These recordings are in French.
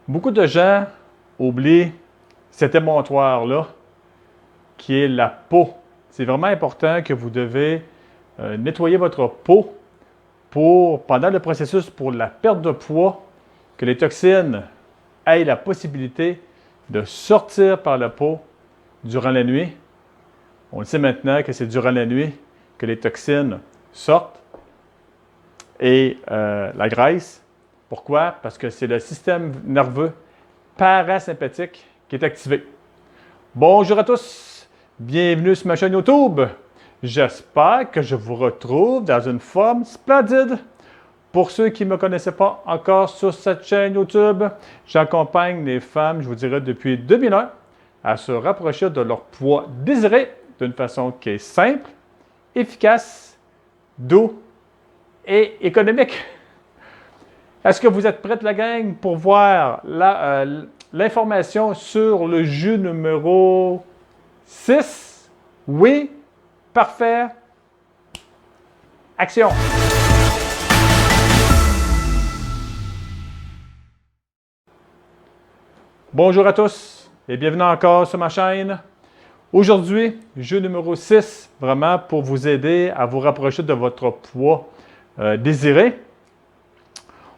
Beaucoup de gens oublient cet émontoire-là, qui est la peau. C'est vraiment important que vous devez nettoyer votre peau pendant le processus pour la perte de poids, que les toxines aient la possibilité de sortir par la peau durant la nuit. On le sait maintenant que c'est durant la nuit que les toxines sortent et la graisse. Pourquoi? Parce que c'est le système nerveux parasympathique qui est activé. Bonjour à tous, bienvenue sur ma chaîne YouTube. J'espère que je vous retrouve dans une forme splendide. Pour ceux qui ne me connaissaient pas encore sur cette chaîne YouTube, j'accompagne les femmes, je vous dirais depuis 2001, à se rapprocher de leur poids désiré d'une façon qui est simple, efficace, doux et économique. Est-ce que vous êtes prête, la gang, pour voir l'information sur le jus numéro 6? Oui? Parfait. Action! Bonjour à tous et bienvenue encore sur ma chaîne. Aujourd'hui, jeu numéro 6, vraiment pour vous aider à vous rapprocher de votre poids désiré.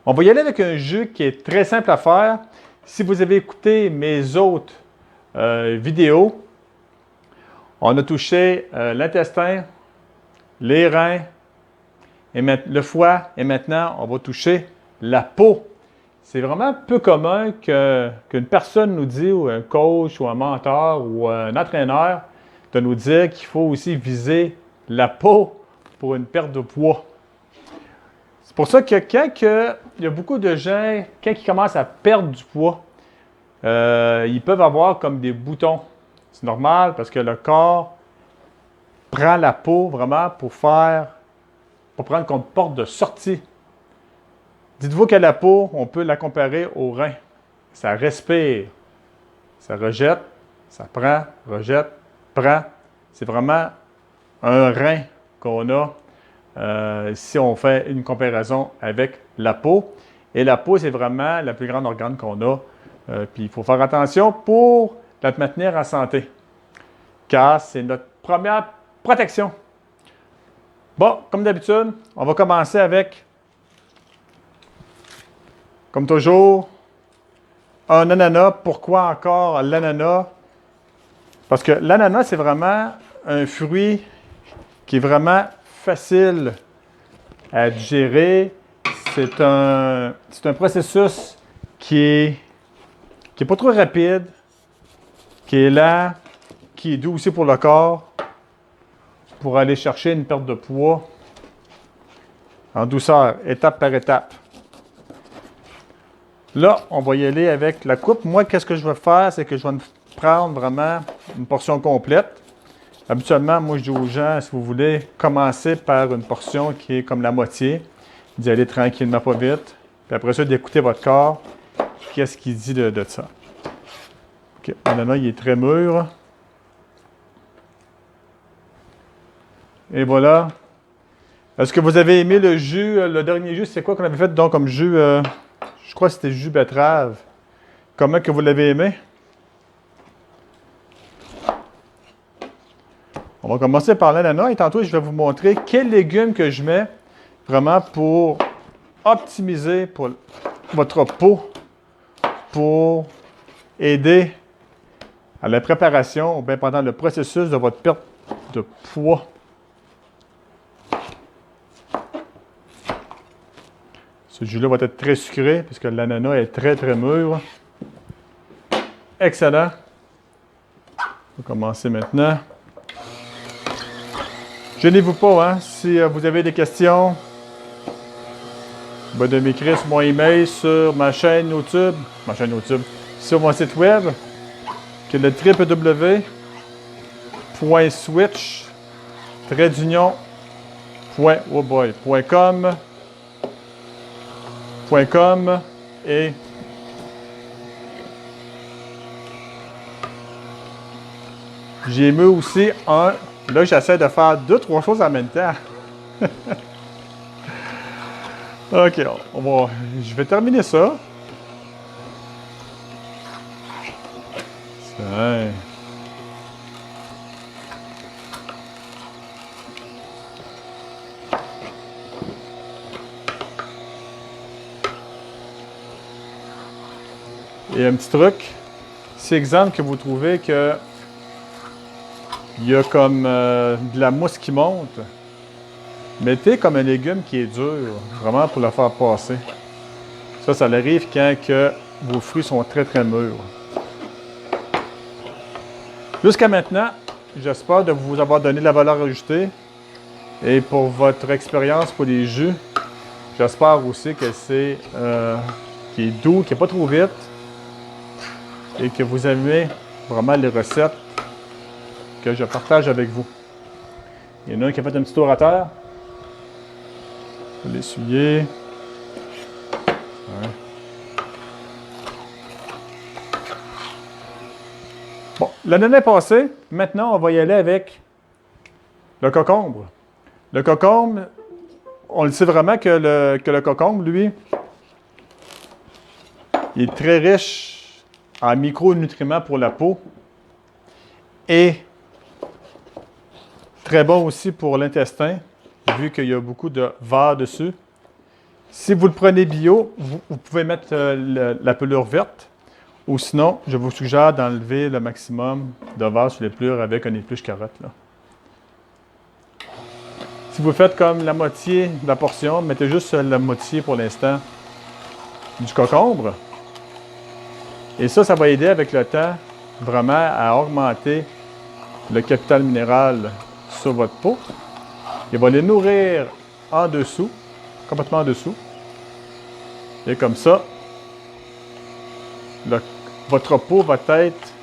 On va y aller avec un jeu qui est très simple à faire. Si vous avez écouté mes autres vidéos, on a touché l'intestin, les reins, le foie et maintenant on va toucher la peau. C'est vraiment peu commun qu'une personne nous dise, ou un coach, ou un mentor, ou un entraîneur, de nous dire qu'il faut aussi viser la peau pour une perte de poids. C'est pour ça que il y a beaucoup de gens, quand ils commencent à perdre du poids, ils peuvent avoir comme des boutons. C'est normal parce que le corps prend la peau vraiment pour prendre comme porte de sortie. Dites-vous que la peau, on peut la comparer au rein. Ça respire, ça rejette, ça prend, rejette, prend. C'est vraiment un rein qu'on a si on fait une comparaison avec la peau. Et la peau, c'est vraiment le plus grand organe qu'on a. Puis il faut faire attention pour la maintenir en santé. Car c'est notre première protection. Bon, comme d'habitude, on va commencer avec, comme toujours, un ananas. Pourquoi encore l'ananas? Parce que l'ananas, c'est vraiment un fruit qui est vraiment facile à digérer. C'est un processus qui est pas trop rapide, qui est lent, qui est doux aussi pour le corps, pour aller chercher une perte de poids en douceur, étape par étape. Là, on va y aller avec la coupe. Moi, qu'est-ce que je vais faire? C'est que je vais prendre vraiment une portion complète. Habituellement, moi, je dis aux gens, si vous voulez, commencer par une portion qui est comme la moitié, d'y aller tranquillement, pas vite, puis après ça, d'écouter votre corps, qu'est-ce qu'il dit de ça. OK, l'ananas, il est très mûr. Et voilà. Est-ce que vous avez aimé le jus, le dernier jus, c'est quoi qu'on avait fait donc comme jus, je crois que c'était jus betterave. Comment que vous l'avez aimé? On va commencer par l'ananas et tantôt, je vais vous montrer quels légumes que je mets vraiment pour optimiser pour votre peau, pour aider à la préparation ou bien pendant le processus de votre perte de poids. Ce jus-là va être très sucré puisque l'ananas est très, très mûr. Excellent. On va commencer maintenant. Gênez-vous pas, hein? Si vous avez des questions, de m'écrire sur mon email, sur ma chaîne YouTube, sur mon site web, qui est le www.switch-com et j'ai mis aussi un. Là, j'essaie de faire 2-3 choses en même temps. OK, je vais terminer ça. Ouais. Et un petit truc, si exemple que vous trouvez que il y a comme de la mousse qui monte, mettez comme un légume qui est dur, vraiment pour le faire passer. Ça arrive quand que vos fruits sont très très mûrs. Jusqu'à maintenant, j'espère de vous avoir donné la valeur ajoutée et pour votre expérience pour les jus, j'espère aussi que c'est qui est doux, qui n'est pas trop vite et que vous aimez vraiment les recettes que je partage avec vous. Il y en a un qui a fait un petit tour à terre. Je vais l'essuyer. Ouais. Bon, l'année passée, maintenant on va y aller avec le concombre. Le concombre, on le sait vraiment que le concombre, lui, il est très riche en micronutriments pour la peau et très bon aussi pour l'intestin, vu qu'il y a beaucoup de verre dessus. Si vous le prenez bio, vous pouvez mettre la pelure verte, ou sinon, je vous suggère d'enlever le maximum de verre sur les pelures avec un épluche carotte. Là. Si vous faites comme la moitié de la portion, mettez juste la moitié pour l'instant du concombre. Et ça va aider avec le temps vraiment à augmenter le capital minéral sur votre peau. Il va les nourrir en dessous, complètement en dessous. Et comme ça, votre peau va être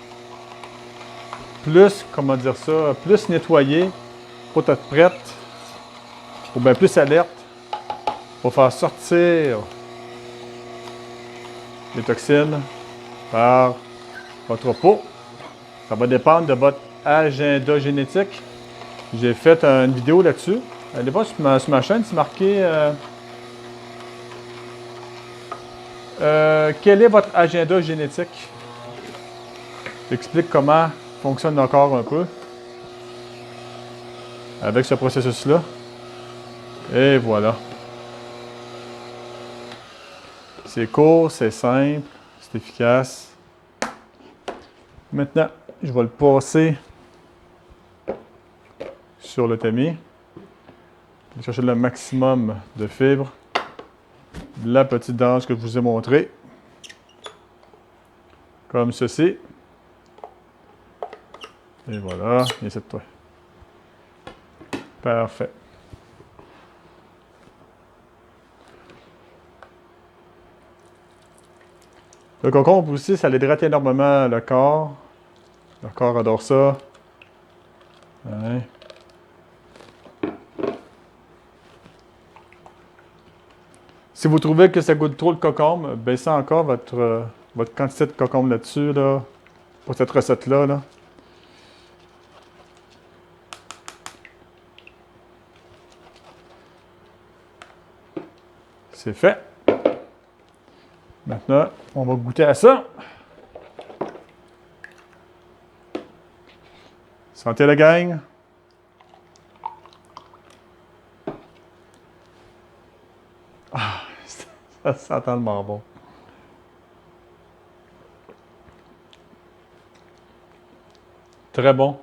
plus, comment dire ça, plus nettoyée pour être prête, ou bien plus alerte pour faire sortir les toxines par votre peau. Ça va dépendre de votre agenda génétique. J'ai fait une vidéo là-dessus. Allez voir sur ma chaîne, c'est marqué quel est votre agenda génétique? J'explique comment fonctionne le corps un peu avec ce processus-là. Et voilà. C'est court, c'est simple, c'est efficace. Maintenant, je vais le passer sur le tamis. Je vais chercher le maximum de fibres. La petite danse que je vous ai montrée. Comme ceci. Et voilà, et c'est toi. Parfait. Le concombre aussi, ça l'hydrate énormément le corps. Le corps adore ça. Ouais. Si vous trouvez que ça goûte trop le concombre, baissez encore votre quantité de concombre là-dessus, là, pour cette recette-là. Là. C'est fait. Maintenant, on va goûter à ça. Santé la gang. Ah, ça sent tellement bon. Très bon.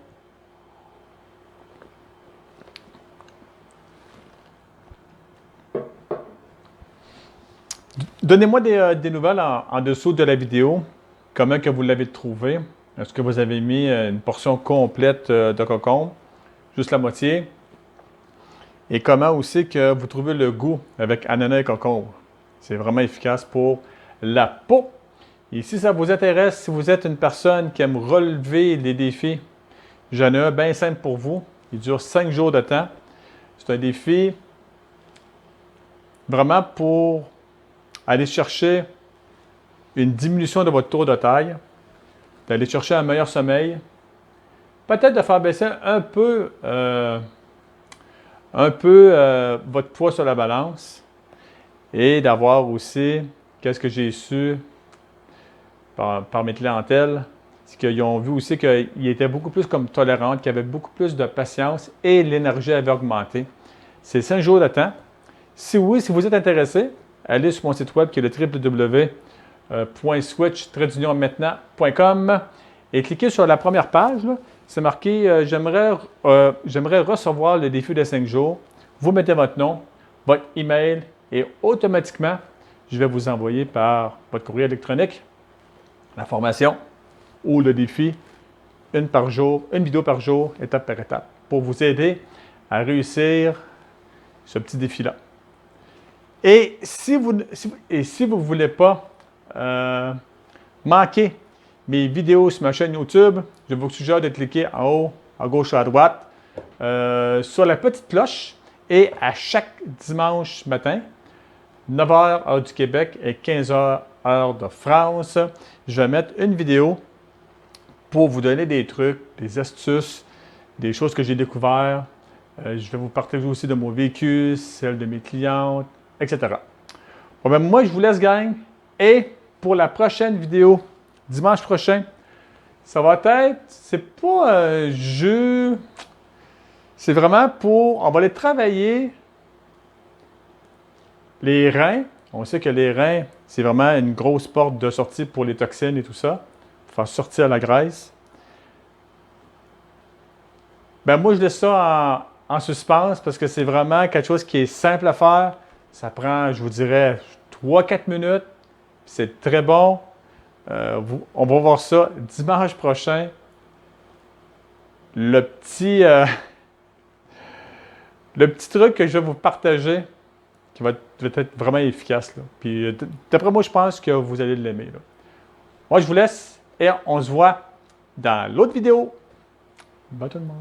Donnez-moi des nouvelles en dessous de la vidéo. Comment que vous l'avez trouvé? Est-ce que vous avez mis une portion complète de concombre? Juste la moitié? Et comment aussi que vous trouvez le goût avec ananas et concombre? C'est vraiment efficace pour la peau. Et si ça vous intéresse, si vous êtes une personne qui aime relever les défis, j'en ai un bien simple pour vous. Il dure 5 jours de temps. C'est un défi vraiment pour aller chercher une diminution de votre tour de taille, d'aller chercher un meilleur sommeil, peut-être de faire baisser un peu votre poids sur la balance et d'avoir aussi, qu'est-ce que j'ai su par mes clientèles, c'est qu'ils ont vu aussi qu'ils étaient beaucoup plus comme tolérantes, qu'ils avaient beaucoup plus de patience et l'énergie avait augmenté. C'est 5 jours de temps. Si oui, si vous êtes intéressé, allez sur mon site web qui est le www.switch-maintenant.com et cliquez sur la première page. C'est marqué j'aimerais recevoir le défi de 5 jours. Vous mettez votre nom, votre email et automatiquement, je vais vous envoyer par votre courrier électronique la formation ou le défi une vidéo par jour, étape par étape, pour vous aider à réussir ce petit défi-là. Et si vous ne voulez pas manquer mes vidéos sur ma chaîne YouTube, je vous suggère de cliquer en haut, à gauche ou à droite, sur la petite cloche et à chaque dimanche matin, 9h heure du Québec et 15h heure de France, je vais mettre une vidéo pour vous donner des trucs, des astuces, des choses que j'ai découvertes. Je vais vous partager aussi de mon vécu, celle de mes clientes, etc. Bon, ben, moi, je vous laisse, gang. Et pour la prochaine vidéo, dimanche prochain, ça va être, c'est pas un jeu, c'est vraiment on va aller travailler les reins. On sait que les reins, c'est vraiment une grosse porte de sortie pour les toxines et tout ça, pour faire sortir la graisse. Ben moi, je laisse ça en suspense parce que c'est vraiment quelque chose qui est simple à faire. Ça prend, je vous dirais, 3-4 minutes. C'est très bon. On va voir ça dimanche prochain. Le petit truc que je vais vous partager qui va être vraiment efficace. Là. Puis d'après moi, je pense que vous allez l'aimer. Moi, je vous laisse et on se voit dans l'autre vidéo. Bye tout le monde.